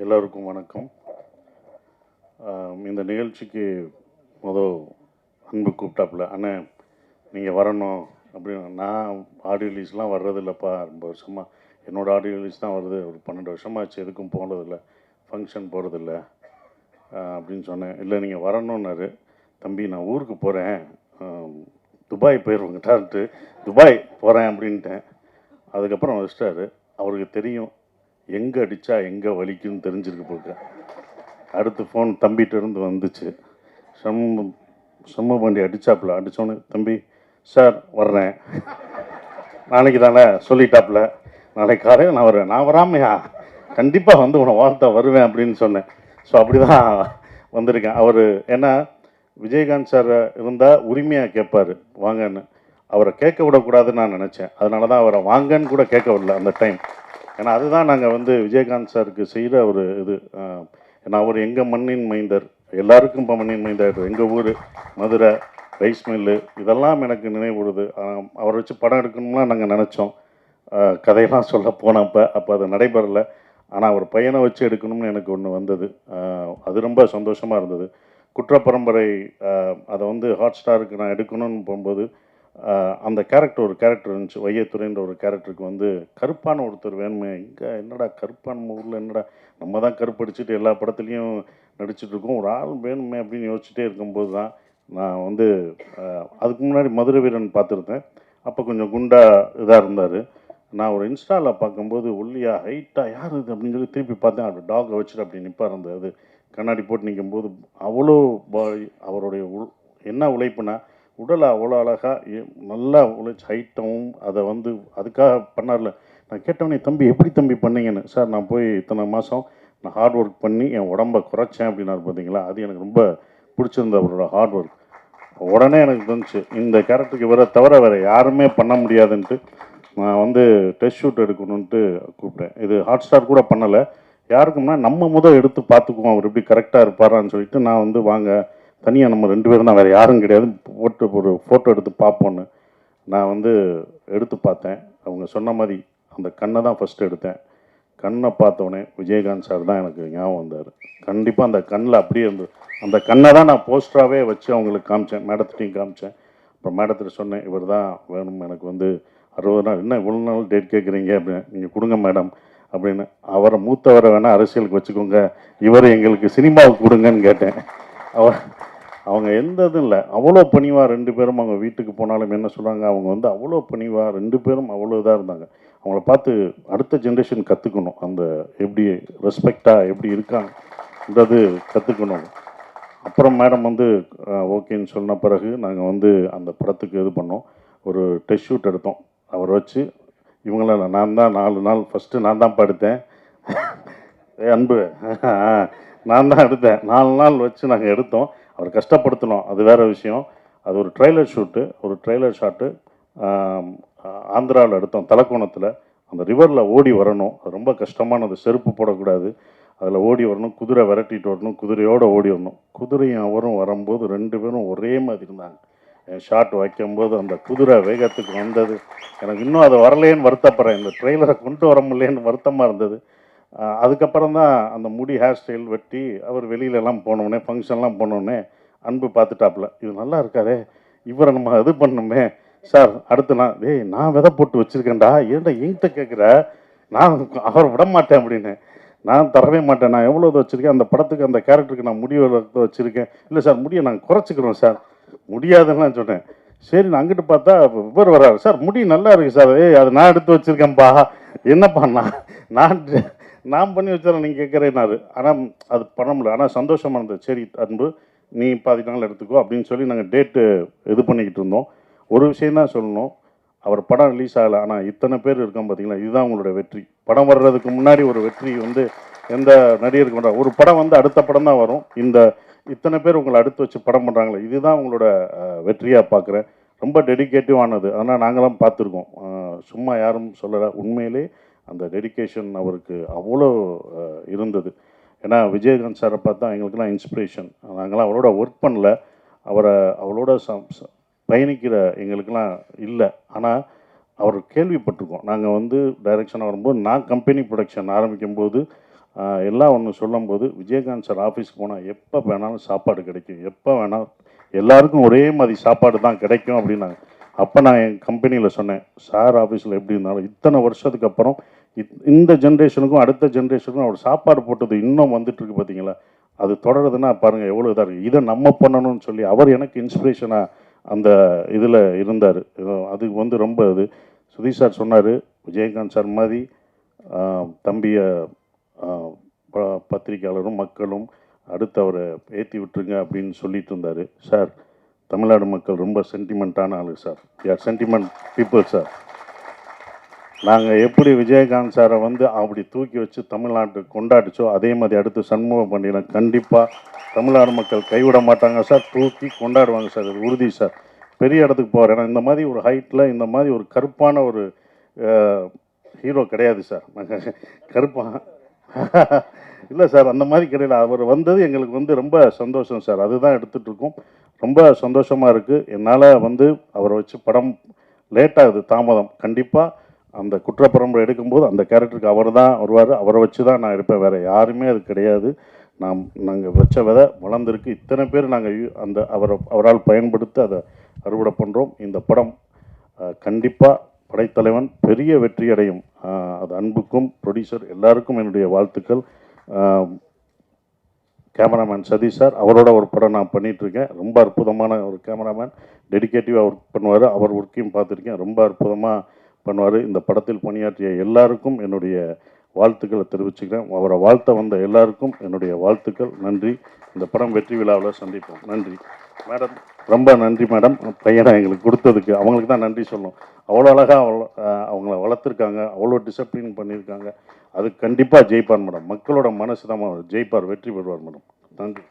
எல்லோருக்கும் வணக்கம். இந்த நிகழ்ச்சிக்கு அன்பு கூப்பிட்டாப்புல, அண்ணே நீங்கள் வரணும் அப்படின்னு. நான் ஆடியோ ரிலீஸ்லாம் வர்றதில்லப்பா, ரொம்ப வருஷமாக என்னோடய ஆடியோ ரிலீஸ் தான் வருது, ஒரு 12 வருஷமாச்சு, எதுக்கும் போனதில்லை, ஃபங்க்ஷன் போகிறதில்ல அப்படின்னு சொன்னேன். இல்லை நீங்கள் வரணுன்னாரு. தம்பி நான் ஊருக்கு போகிறேன், துபாய் போயிடுவோங்கிட்டான்ட்டு துபாய் போகிறேன் அப்படின்ட்டேன். அதுக்கப்புறம் வச்சிட்டாரு. அவருக்கு தெரியும் எங்கே அடித்தா எங்கே வலிக்குன்னு தெரிஞ்சிருக்கு போக. அடுத்து ஃபோன் தம்பிகிட்ட இருந்து வந்துச்சு. செம்ம அடித்தாப்புல. அடித்தோன்னு, தம்பி சார் வர்றேன் நாளைக்கு தானே சொல்லிட்டாப்புல, நாளைக்கு காலையில் நான் வர்றேன். நான் வராமையா, கண்டிப்பாக வந்து உன வாழ்த்த வருவேன் அப்படின்னு சொன்னேன். ஸோ அப்படி தான் வந்திருக்கேன். அவர் ஏன்னா விஜயகாந்த் சார் இருந்தால் உரிமையாக கேட்பார் வாங்கன்னு. அவரை கேட்க விடக்கூடாதுன்னு நான் நினச்சேன். அதனால தான் அவரை வாங்கன்னு கூட கேட்க விடல அந்த டைம். ஏன்னா அதுதான் நாங்கள் வந்து விஜயகாந்த் சாருக்கு செய்கிற ஒரு இது. ஏன்னா அவர் எங்கள் மண்ணின் மைந்தர், எல்லாருக்கும் இப்போ மண்ணின் மைந்தர். எங்கள் ஊர் மதுரை, ரைஸ் மில்லு, இதெல்லாம் எனக்கு நினைவுடுது. அவரை வச்சு படம் எடுக்கணும்னா நாங்கள் நினச்சோம். கதையெல்லாம் சொல்ல போனப்போ அது நடைபெறலை. ஆனால் அவர் பையனை வச்சு எடுக்கணும்னு எனக்கு ஒன்று வந்தது. அது ரொம்ப சந்தோஷமாக இருந்தது. குற்றப்பரம்பரை அதை வந்து ஹாட் ஸ்டாருக்கு நான் எடுக்கணும்னு போகும்போது அந்த ஒரு கேரக்டர் இருந்துச்சு. வையத்துறைன்ற ஒரு கேரக்டருக்கு வந்து கருப்பான ஒருத்தர் வேணுமே. இங்கே என்னடா கருப்பான ஊரில் என்னடா நம்ம தான் கருப்படிச்சுட்டு எல்லா படத்துலையும் நடிச்சிட்ருக்கோம், ஒரு ஆள் வேணுமே அப்படின்னு யோசிச்சுட்டே இருக்கும்போது தான் நான் வந்து அதுக்கு முன்னாடி மதுரை வீரன் பார்த்துருந்தேன். அப்போ கொஞ்சம் குண்டா இதாக இருந்தார். நான் ஒரு இன்ஸ்டாவில் பார்க்கும்போது ஒல்லியாக ஹைட்டாக யார் இது அப்படின்னு சொல்லி திருப்பி பார்த்தேன். அப்படி டாகை வச்சுட்டு அப்படி நிற்பார். அந்த அது கண்ணாடி போட்டு நிற்கும்போது அவ்வளோ அவருடைய என்ன உழைப்புனா, உடலை அவ்வளோ அழகாக நல்லா உழைச்சி ஹைட்டாகவும் அதை வந்து அதுக்காக பண்ணார்ல. நான் கேட்டவனே, தம்பி எப்படி தம்பி பண்ணீங்கன்னு. சார் நான் போய் இத்தனை மாதம் நான் ஹார்ட் ஒர்க் பண்ணி என் உடம்பை குறைச்சேன் அப்படின்னாரு. பார்த்தீங்களா, அது எனக்கு ரொம்ப பிடிச்சிருந்த அவரோட ஹார்ட் ஒர்க். உடனே எனக்கு தோணுச்சு இந்த கேரக்டருக்கு இவரை தவிர வேறு யாருமே பண்ண முடியாதுன்ட்டு நான் வந்து டெஸ்ட் ஷூட் எடுக்கணுன்ட்டு கூப்பிட்டேன். இது ஹாட் ஸ்டார் கூட பண்ணலை, யாருக்கும்னா நம்ம எடுத்து பார்த்துக்குவோம் அவர் எப்படி கரெக்டாக இருப்பாரான்னு சொல்லிட்டு நான் வந்து வாங்க தனியாக நம்ம 2 பேரும் தான், வேறு யாரும் கிடையாது, போட்டு ஒரு ஃபோட்டோ எடுத்து பார்ப்போன்னு நான் வந்து எடுத்து பார்த்தேன். அவங்க சொன்ன மாதிரி அந்த கண்ணை தான் ஃபஸ்ட்டு எடுத்தேன். கண்ணை பார்த்தோன்னே விஜயகாந்த் சார் தான் எனக்கு ஞாபகம் வந்தார். கண்டிப்பாக அந்த கண்ணில் அப்படியே இருந்தது. அந்த கண்ணை தான் நான் போஸ்டராகவே வச்சு அவங்களுக்கு காமிச்சேன், மேடத்திட்டையும் காமிச்சேன். அப்புறம் மேடத்திட்ட சொன்னேன், இவர் தான் வேணும் எனக்கு வந்து 60 நாள், என்ன இவ்வளோ நாள் டேட் கேட்குறீங்க அப்படின்னு. நீங்கள் கொடுங்க மேடம் அப்படின்னு. அவரை மூத்தவரை வேணால் அரசியலுக்கு வச்சுக்கோங்க, இவர் எங்களுக்கு சினிமாவுக்கு கொடுங்கன்னு கேட்டேன். அவங்க எந்த இதுவும் இல்லை, அவ்வளோ பணிவாக 2 பேரும். அவங்க வீட்டுக்கு போனாலும் என்ன சொல்கிறாங்க, அவங்க வந்து அவ்வளோ பணிவாக 2 பேரும் அவ்வளோ இதாக இருந்தாங்க. அவங்கள பார்த்து அடுத்த ஜென்ரேஷன் கற்றுக்கணும், அந்த எப்படி ரெஸ்பெக்டாக எப்படி இருக்காங்கன்றது கற்றுக்கணும். அப்புறம் மேடம் வந்து ஓகேன்னு சொன்ன பிறகு நாங்கள் வந்து அந்த படத்துக்கு இது பண்ணோம். ஒரு டெஸ்ட் ஷூட் எடுத்தோம். அவரை வச்சு இவங்களாம் நான் தான் 4 நாள் ஃபஸ்ட்டு நான் தான் படுத்தேன். அன்பு நான் தான் எடுத்தேன். 4 நாள் வச்சு நாங்கள் எடுத்தோம். அவர் கஷ்டப்படுத்தணும், அது வேறு விஷயம். அது ஒரு ட்ரெய்லர் ஷூட்டு, ஒரு ட்ரெய்லர் ஷாட்டு ஆந்திராவில் எடுத்தோம், தலக்கோணத்தில். அந்த ரிவரில் ஓடி வரணும், அது ரொம்ப கஷ்டமானது. செருப்பு போடக்கூடாது, அதில் ஓடி வரணும், குதிரை விரட்டிட்டு வரணும், குதிரையோடு ஓடி வரணும். குதிரையும் அவரும் வரும்போது 2 பேரும் ஒரே மாதிரி இருந்தாங்க. ஷாட் வைக்கும்போது அந்த குதிரை வேகத்துக்கு வந்தது எனக்கு இன்னும் அது வரலேன்னு வருத்தப்படுறேன். இந்த ட்ரெய்லரை கொண்டு வர முடியலேன்னு வருத்தமாக இருந்தது. அதுக்கப்புறம் தான் அந்த முடி ஹேர் ஸ்டைல் வெட்டி அவர் வெளியிலலாம் போனோடனே, ஃபங்க்ஷன்லாம் போனோடனே அன்பு பார்த்துட்டாப்புல, இது நல்லா இருக்காரே, இவரை நம்ம இது பண்ணணுமே சார். அடுத்து நான் விதை போட்டு வச்சுருக்கேன்டா, ஏன்டா என்கிட்ட கேட்குற, நான் அவரை விட மாட்டேன் அப்படின்னு. நான் தரவே மாட்டேன், நான் எவ்வளோ இது வச்சுருக்கேன் அந்த படத்துக்கு, அந்த கேரக்டருக்கு நான் முடி வச்சுருக்கேன். இல்லை சார் முடியை நாங்கள் குறைச்சிக்கிறோம் சார். முடியாதுன்னு சொன்னேன். சரி, நான் அங்கிட்டு பார்த்தா இவர் வர்றாரு, சார் முடி நல்லா இருக்குது சார். அது நான் எடுத்து வச்சுருக்கேன்ப்பா. என்னப்பா நான் பண்ணி வச்சாலும் நீங்கள் கேட்குறேன்னாரு. ஆனால் அது பண்ண முடியல. ஆனால் சந்தோஷமாக இருந்தது. சரி அன்பு, நீ 10 நாள் எடுத்துக்கோ அப்படின்னு சொல்லி நாங்கள் டேட்டு இது பண்ணிக்கிட்டு இருந்தோம். ஒரு விஷயந்தான் சொல்லணும், அவர் படம் ரிலீஸ் ஆகலை, ஆனால் இத்தனை பேர் இருக்கோம் பார்த்தீங்களா, இதுதான் உங்களோட வெற்றி. படம் வர்றதுக்கு முன்னாடி ஒரு வெற்றி வந்து எந்த நடிகருக்கு கொண்டா, ஒரு படம் வந்து அடுத்த படம் தான் வரும். இந்த இத்தனை பேர் உங்களை அடுத்து வச்சு படம் பண்ணுறாங்களே, இதுதான் உங்களோட வெற்றியாக பார்க்குறேன். ரொம்ப டெடிக்கேட்டிவானது. ஆனால் நாங்களாம் பார்த்துருக்கோம், சும்மா யாரும் சொல்லலை. உண்மையிலே அந்த டெடிக்கேஷன் அவருக்கு அவ்வளோ இருந்தது. ஏன்னா விஜயகாந்த் சாரை பார்த்தா எங்களுக்கெல்லாம் இன்ஸ்பிரேஷன். நாங்களாம் அவரோட ஒர்க் பண்ணல, அவரோட பயணிக்கிற எங்களுக்கெல்லாம் இல்லை. ஆனால் அவர் கேள்விப்பட்டிருக்கோம். நாங்கள் வந்து டைரக்ஷனாக வரும்போது, நான் கம்பெனி ப்ரொடக்ஷன் ஆரம்பிக்கும்போது எல்லாம் ஒன்று சொல்லும்போது விஜயகாந்த் சார் ஆஃபீஸ்க்கு போனால் எப்போ வேணாலும் சாப்பாடு கிடைக்கும், எப்போ வேணாலும் எல்லாருக்கும் ஒரே மாதிரி சாப்பாடு தான் கிடைக்கும் அப்படின்னாங்க. அப்போ நான் என் கம்பெனியில் சொன்னேன், சார் ஆஃபீஸில் எப்படி இருந்தாலும் இத்தனை வருஷத்துக்கு அப்புறம் இந்த ஜென்ரேஷனுக்கும் அடுத்த ஜென்ரேஷனுக்கும் அவர் சாப்பாடு போட்டது இன்னும் வந்துட்டுருக்கு பார்த்தீங்களா, அது தொடருதுன்னா பாருங்கள் எவ்வளோ இதாக இருக்குது. இதை நம்ம பண்ணணும்னு சொல்லி அவர் எனக்கு இன்ஸ்பிரேஷனாக அந்த இதில் இருந்தார். அது வந்து ரொம்ப இது சுதீஷ் சார் சொன்னார், விஜயகாந்த் சார் மாதிரி தம்பியை பத்திரிக்கையாளரும் மக்களும் அடுத்து அவரை ஏற்றி விட்டுருங்க அப்படின்னு சொல்லிட்டு இருந்தார். சார், தமிழ்நாடு மக்கள் ரொம்ப சென்டிமெண்ட்டான ஆளு சார், யார் சென்டிமெண்ட் பீப்புள் சார். நாங்கள் எப்படி விஜயகாந்த் சாரை வந்து அப்படி தூக்கி வச்சு தமிழ்நாட்டுக்கு கொண்டாடிச்சோ அதே மாதிரி அடுத்து சண்முக பாண்டியனை கண்டிப்பாக தமிழ்நாடு மக்கள் கைவிட மாட்டாங்க சார், தூக்கி கொண்டாடுவாங்க சார், இது உறுதி சார். பெரிய இடத்துக்கு போவார். ஏன்னா இந்த மாதிரி ஒரு ஹைட்டில் இந்த மாதிரி ஒரு கருப்பான ஒரு ஹீரோ கிடையாது சார். நாங்கள் கருப்பாக இல்லை சார், அந்த மாதிரி கிடையாது. அவர் வந்தது எங்களுக்கு வந்து ரொம்ப சந்தோஷம் சார், அதுதான் எடுத்துகிட்ருக்கோம். ரொம்ப சந்தோஷமாக இருக்குது. என்னால் வந்து அவரை வச்சு படம் லேட்டாகுது, தாமதம். கண்டிப்பாக அந்த குற்றப்பரம்பரை எடுக்கும்போது அந்த கேரக்டருக்கு அவர் தான் வருவார், அவரை வச்சு தான் நான் இருப்பேன், வேறு யாருமே அது கிடையாது. நாங்கள் வச்ச விதை வளர்ந்துருக்கு. இத்தனை பேர் நாங்கள் அந்த அவரால் பயன்படுத்தி அதை அறுவடை பண்ணுறோம். இந்த படம் கண்டிப்பாக படைத்தலைவன் பெரிய வெற்றி அடையும். அது அன்புக்கும் ப்ரொடியூசர் எல்லாருக்கும் என்னுடைய வாழ்த்துக்கள். கேமராமேன் சதீஷ் சார், அவரோட ஒரு படம் நான் பண்ணிகிட்ருக்கேன். ரொம்ப அற்புதமான ஒரு கேமராமேன், டெடிக்கேட்டிவாக ஒர்க் பண்ணுவார். அவர் ஒர்க்கையும் பார்த்துருக்கேன், ரொம்ப அற்புதமாக பண்ணுவார். இந்த படத்தில் பணியாற்றிய எல்லாருக்கும் என்னுடைய வாழ்த்துக்களை தெரிவிச்சுக்கிறேன். அவரை வாழ்த்த வந்த எல்லாருக்கும் என்னுடைய வாழ்த்துக்கள். நன்றி. இந்த படம் வெற்றி விழாவில் சந்திப்போம். நன்றி மேடம், ரொம்ப நன்றி மேடம். பையனை எங்களுக்கு கொடுத்ததுக்கு அவங்களுக்கு தான் நன்றி சொல்லணும். அவ்வளோ அழகாக அவங்கள வளர்த்துருக்காங்க, அவ்வளோ டிசிப்ளின் பண்ணியிருக்காங்க. அது கண்டிப்பாக ஜெயிப்பார் மேடம். மக்களோட மனசு தான் ஜெயிப்பார், வெற்றி பெறுவார் மேடம். நன்றி.